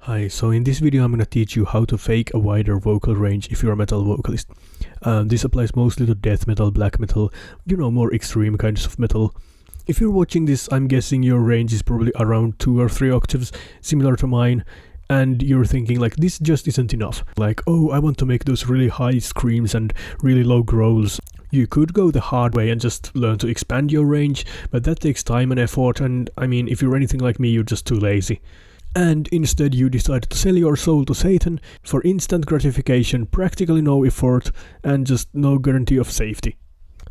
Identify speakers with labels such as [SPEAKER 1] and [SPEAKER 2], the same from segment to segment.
[SPEAKER 1] Hi, so in this video I'm going to teach you how to fake a wider vocal range if you're a metal vocalist. This applies mostly to death metal, black metal, more extreme kinds of metal. If you're watching this, I'm guessing your range is probably around 2 or 3 octaves, similar to mine, and you're thinking like this just isn't enough. Like, oh, I want to make those really high screams and really low growls. You could go the hard way and just learn to expand your range, but that takes time and effort, and if you're anything like me, you're just too lazy. And instead you decided to sell your soul to Satan for instant gratification, practically no effort, and just no guarantee of safety.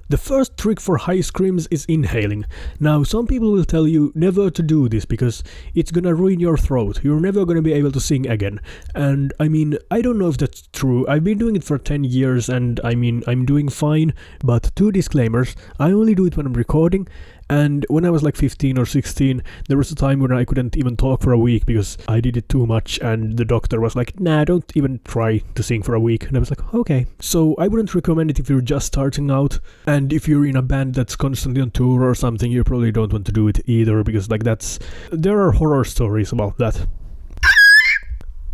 [SPEAKER 1] The first trick for high screams is inhaling. Now, some people will tell you never to do this because it's gonna ruin your throat. You're never gonna be able to sing again. And I don't know if that's true. I've been doing it for 10 years and I'm doing fine. But 2 disclaimers. I only do it when I'm recording. And when I was like 15 or 16, there was a time when I couldn't even talk for a week because I did it too much, and the doctor was like, nah, don't even try to sing for a week. And I was like, okay. So I wouldn't recommend it if you're just starting out, and if you're in a band that's constantly on tour or something, you probably don't want to do it either, because there are horror stories about that.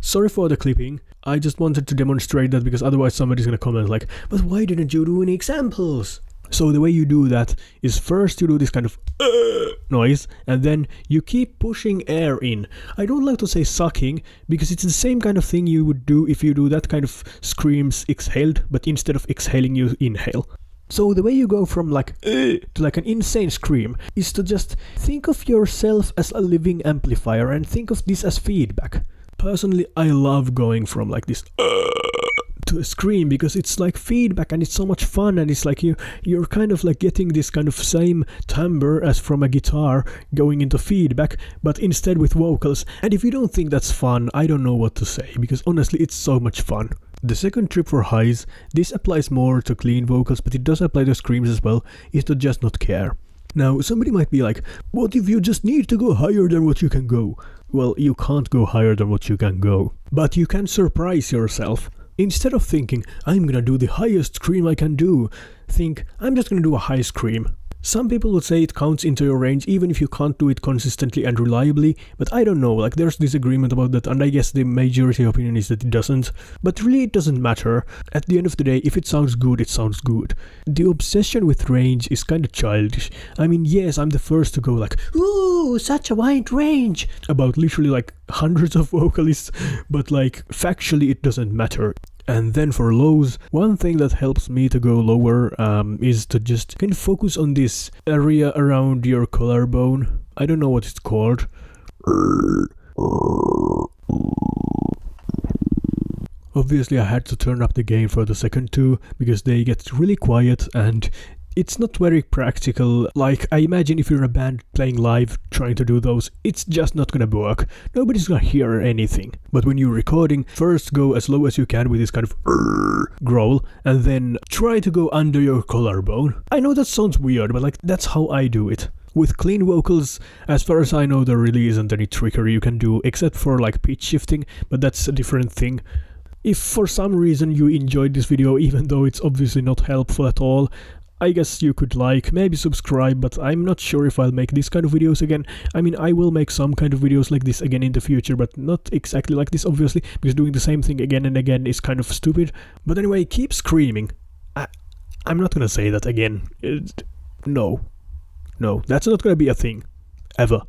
[SPEAKER 1] Sorry for the clipping. I just wanted to demonstrate that because otherwise somebody's gonna comment like, but why didn't you do any examples? So the way you do that is first you do this kind of noise, and then you keep pushing air in. I don't like to say sucking because it's the same kind of thing you would do if you do that kind of screams exhaled, but instead of exhaling you inhale. So the way you go from like to like an insane scream is to just think of yourself as a living amplifier and think of this as feedback. Personally, I love going from like this to a scream because it's like feedback and it's so much fun, and it's like you're kind of like getting this kind of same timbre as from a guitar going into feedback, but instead with vocals. And if you don't think that's fun, I don't know what to say, because honestly it's so much fun. The second trick for highs, this applies more to clean vocals, but it does apply to screams as well, is to just not care. Now, somebody might be like, what if you just need to go higher than what you can go? Well, you can't go higher than what you can go, but you can surprise yourself. Instead of thinking, I'm gonna do the highest scream I can do, think, I'm just gonna do a high scream. Some people would say it counts into your range even if you can't do it consistently and reliably, but I don't know, like there's disagreement about that, and I guess the majority opinion is that it doesn't. But really it doesn't matter. At the end of the day, if it sounds good, it sounds good. The obsession with range is kind of childish. Yes, I'm the first to go like, ooh, such a wide range, about literally like hundreds of vocalists, but like factually it doesn't matter. And then for lows, one thing that helps me to go lower is to just kind of focus on this area around your collarbone. I don't know what it's called. Obviously I had to turn up the gain for the second 2 because they get really quiet and it's not very practical. Like, I imagine if you're a band playing live trying to do those, it's just not gonna work. Nobody's gonna hear anything. But when you're recording, first go as low as you can with this kind of growl, and then try to go under your collarbone. I know that sounds weird, but like that's how I do it. With clean vocals, as far as I know, there really isn't any trickery you can do except for like pitch shifting, but that's a different thing. If for some reason you enjoyed this video, even though it's obviously not helpful at all, I guess you could like, maybe subscribe, but I'm not sure if I'll make this kind of videos again. I will make some kind of videos like this again in the future, but not exactly like this, obviously, because doing the same thing again and again is kind of stupid. But anyway, keep screaming. I'm not gonna say that again. No, that's not gonna be a thing. Ever.